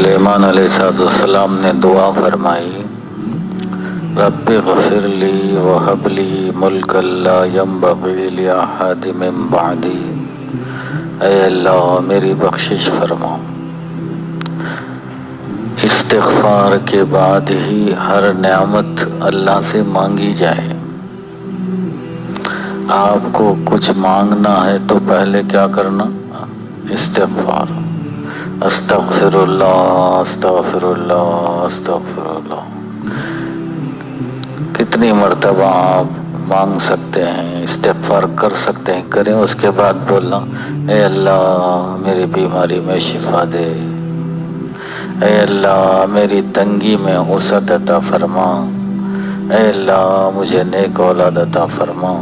سلیمان علیہ السلام نے دعا فرمائی، رب اغفر لی وہب لی ملکا لا ینبغی لأحد من بعدی، اے اللہ میری بخشش فرما۔ استغفار کے بعد ہی ہر نعمت اللہ سے مانگی جائے۔ آپ کو کچھ مانگنا ہے تو پہلے کیا کرنا؟ استغفار، استغفر اللہ استغفر اللہ استغفر اللہ۔ کتنی مرتبہ آپ مانگ سکتے ہیں، استغفار کر سکتے ہیں، کریں۔ اس کے بعد بولنا، اے اللہ میری بیماری میں شفا دے، اے اللہ میری تنگی میں وسعت عطا فرما، اے اللہ مجھے نیک اولاد عطا فرما۔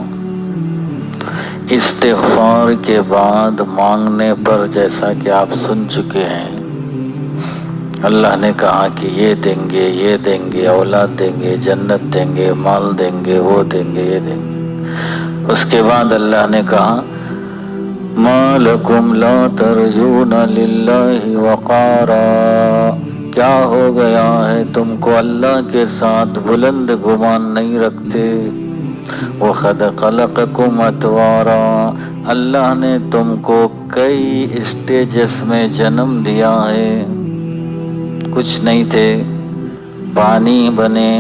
استغفار کے بعد مانگنے پر جیسا کہ آپ سن چکے ہیں، اللہ نے کہا کہ یہ دیں گے، یہ دیں گے، اولاد دیں گے، جنت دیں گے، مال دیں گے، وہ دیں گے، یہ دیں گے۔ اس کے بعد اللہ نے کہا، ما لکم لا ترجون للہ وقارا، کیا ہو گیا ہے تم کو اللہ کے ساتھ بلند گمان نہیں رکھتے؟ وَقَدْ خَلَقَكُمْ أَطْوَارًا، اللہ نے تم کو کئی اسٹیجز میں جنم دیا ہے۔ کچھ نہیں تھے، پانی بنے،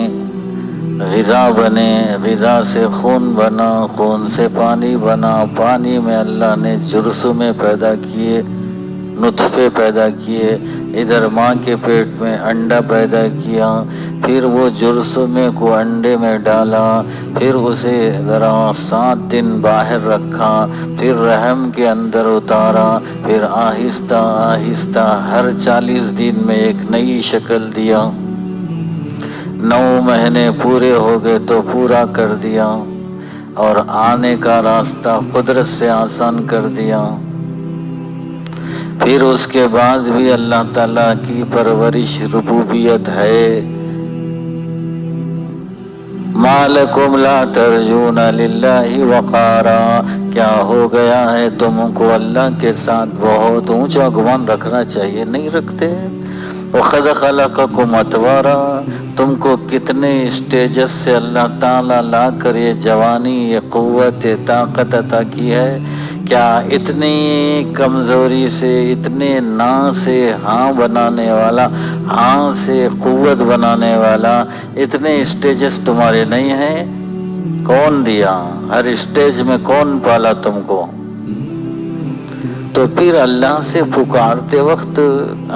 غذا بنے، غذا سے خون بنا، خون سے پانی بنا، پانی میں اللہ نے جرثومے پیدا کیے، نطفے پیدا کیے، ادھر ماں کے پیٹ میں انڈا پیدا کیا، پھر وہ جرثومے کو انڈے میں ڈالا، پھر اسے ذرا 7 دن باہر رکھا، پھر رحم کے اندر اتارا، پھر آہستہ آہستہ ہر 40 دن میں ایک نئی شکل دیا۔ 9 مہینے پورے ہو گئے تو پورا کر دیا، اور آنے کا راستہ قدرت سے آسان کر دیا۔ پھر اس کے بعد بھی اللہ تعالیٰ کی پرورش ربوبیت ہے۔ ما لکم لا ترجون للہ وقارا، کیا ہو گیا ہے تم کو اللہ کے ساتھ بہت اونچا گمان رکھنا چاہیے، نہیں رکھتے؟ وَقَدْ خَلَقَكُمْ أَطْوَارًا، تم کو کتنے اسٹیجز سے اللہ تعالیٰ لا کر یہ جوانی، یہ قوت، یہ طاقت عطا کی ہے۔ کیا اتنی کمزوری سے، اتنے نا سے ہاں بنانے والا، ہاں سے قوت بنانے والا، اتنے اسٹیجز تمہارے نہیں ہیں؟ کون دیا؟ ہر اسٹیج میں کون پالا تم کو؟ تو پھر اللہ سے پکارتے وقت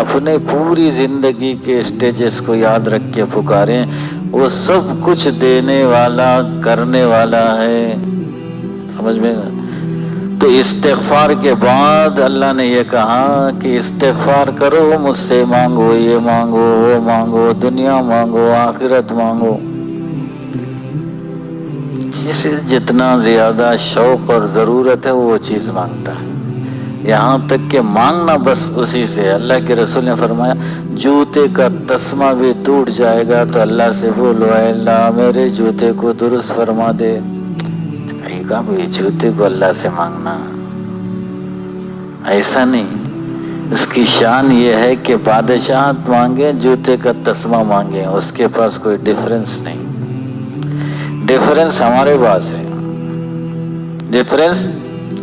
اپنے پوری زندگی کے اسٹیجز کو یاد رکھ کے پکاریں، وہ سب کچھ دینے والا، کرنے والا ہے۔ سمجھ میں؟ تو استغفار کے بعد اللہ نے یہ کہا کہ استغفار کرو، مجھ سے مانگو، یہ مانگو، وہ مانگو، دنیا مانگو، آخرت مانگو۔ جتنا زیادہ شوق اور ضرورت ہے وہ چیز مانگتا ہے، یہاں تک کہ مانگنا بس اسی سے۔ اللہ کے رسول نے فرمایا، جوتے کا تسمہ بھی ٹوٹ جائے گا تو اللہ سے بولو، اے اللہ میرے جوتے کو درست فرما دے۔ کہا بھائی جوتے کو اللہ سے مانگنا ایسا نہیں، اس کی شان یہ ہے کہ بادشاہت مانگے، جوتے کا تسمہ مانگے، اس کے پاس کوئی ڈیفرنس نہیں۔ ڈیفرنس ہمارے پاس ہے، ڈیفرنس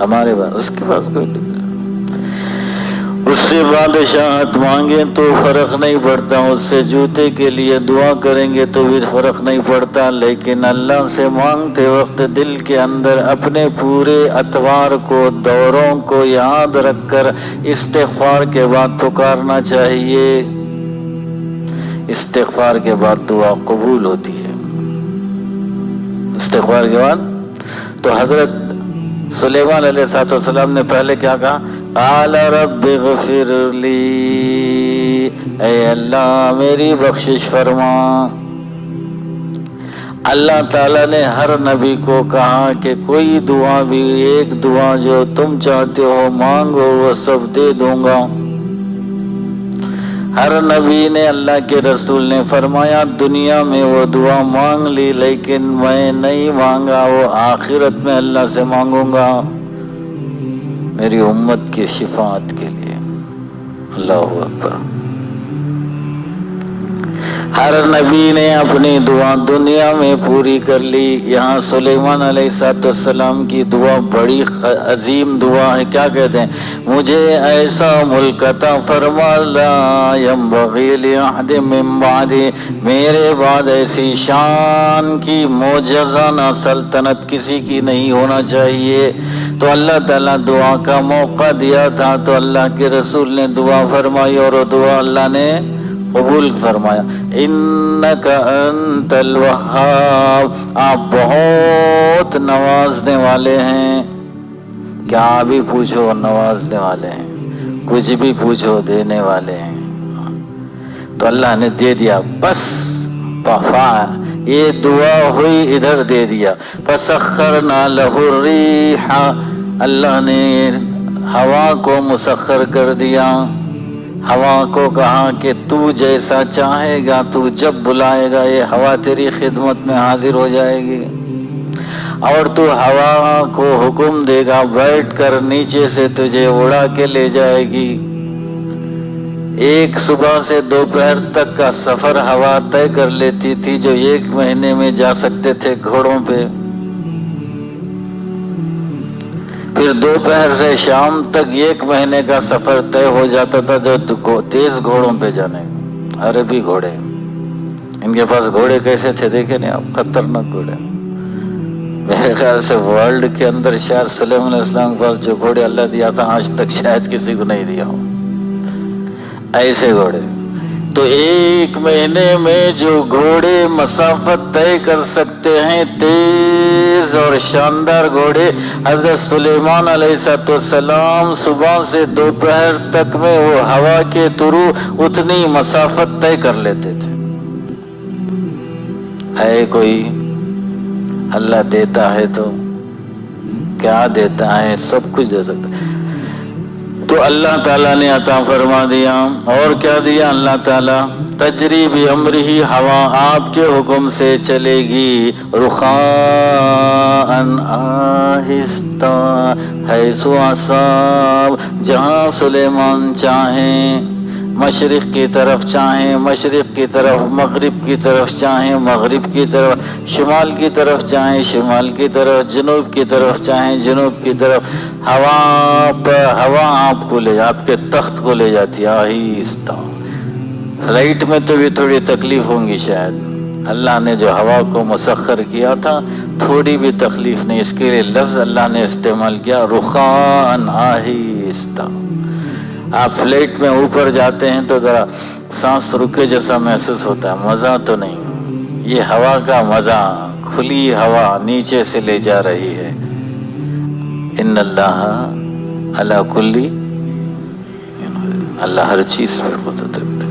ہمارے پاس، اس کے پاس کوئی ڈیفرنس۔ اس سے بادشاہت مانگے تو فرق نہیں پڑتا، اس سے جوتے کے لیے دعا کریں گے تو بھی فرق نہیں پڑتا، لیکن اللہ سے مانگتے وقت دل کے اندر اپنے پورے اطوار کو، دوروں کو یاد رکھ کر استغفار کے بعد پکارنا چاہیے۔ استغفار کے بعد دعا قبول ہوتی ہے۔ استغفار کے بعد تو حضرت سلیمان علیہ السلام نے پہلے کیا کہا؟ قال رب اغفر لی، اے اللہ میری بخشش فرما۔ اللہ تعالیٰ نے ہر نبی کو کہا کہ کوئی دعا بھی، ایک دعا جو تم چاہتے ہو مانگو، وہ سب دے دوں گا۔ ہر نبی نے، اللہ کے رسول نے فرمایا، دنیا میں وہ دعا مانگ لی لیکن میں نہیں مانگا، وہ آخرت میں اللہ سے مانگوں گا میری امت کی شفاعت کے لیے۔ اللہ اکبر۔ ہر نبی نے اپنی دعا دنیا میں پوری کر لی. یہاں سلیمان علیہ السلام کی دعا بڑی عظیم دعا ہے. کیا کہتے ہیں؟ مجھے ایسا ملک عطا فرما لا ينبغي لأحد من بعدی، میرے بعد ایسی شان کی معجزانہ سلطنت کسی کی نہیں ہونا چاہیے. تو اللہ تعالیٰ دعا کا موقع دیا تھا تو اللہ کے رسول نے دعا فرمائی اور وہ دعا اللہ نے قبول فرمایا. انک انت الوہاب، آپ بہت نوازنے والے ہیں. کیا بھی پوچھو نوازنے والے ہیں، کچھ بھی پوچھو دینے والے ہیں. تو اللہ نے دے دیا. بس یہ دعا ہوئی ادھر دے دیا. فسخرنا لہ الریح، اللہ نے ہوا کو مسخر کر دیا. ہوا کو کہا کہ تو جیسا چاہے گا، تو جب بلائے گا یہ ہوا تیری خدمت میں حاضر ہو جائے گی. اور تو ہوا کو حکم دے گا بیٹھ کر نیچے سے تجھے اڑا کے لے جائے گی. ایک صبح سے دوپہر تک کا سفر ہوا طے کر لیتی تھی جو 1 مہینے میں جا سکتے تھے گھوڑوں پہ. پھر دوپہر سے شام تک 1 مہینے کا سفر طے ہو جاتا تھا جو تیز گھوڑوں پہ جانے. عربی گھوڑے، ان کے پاس گھوڑے کیسے تھے دیکھے نہیں آپ؟ خطرناک گھوڑے. میرے خیال سے ورلڈ کے اندر شاید سلیمان علیہ السلام کے پاس جو گھوڑے اللہ دیا تھا آج تک شاید کسی کو نہیں دیا ہو، ایسے گھوڑے. تو 1 مہینے میں جو گھوڑے مسافت طے کر سکتے ہیں، تیز اور شاندار گھوڑے، حضرت سلیمان علیہ السلام صبح سے دوپہر تک میں وہ ہوا کے تھرو اتنی مسافت طے کر لیتے تھے. ہے کوئی؟ اللہ دیتا ہے تو کیا دیتا ہے؟ سب کچھ دے سکتا ہے. تو اللہ تعالیٰ نے عطا فرما دیا. اور کیا دیا اللہ تعالیٰ؟ تجری بامرہ، ہوا آپ کے حکم سے چلے گی. رخاء آہستہ، حیث اصاب، جہاں سلیمان چاہیں، مشرق کی طرف چاہیں مشرق کی طرف، مغرب کی طرف چاہیں مغرب کی طرف، شمال کی طرف چاہیں شمال کی طرف، جنوب کی طرف چاہیں جنوب کی طرف. ہوا آپ کو لے، آپ کے تخت کو لے جاتی آہستہ. فلائٹ میں تو بھی تھوڑی تکلیف ہوں گی شاید. اللہ نے جو ہوا کو مسخر کیا تھا تھوڑی بھی تکلیف نہیں. اس کے لیے لفظ اللہ نے استعمال کیا رخاء آہستہ. آپ فلائٹ میں اوپر جاتے ہیں تو ذرا سانس رکے جیسا محسوس ہوتا ہے، مزہ تو نہیں. یہ ہوا کا مزہ، کھلی ہوا نیچے سے لے جا رہی ہے. ان اللہ علی کلی، اللہ ہر چیز پر قدرت رکھتا ہے.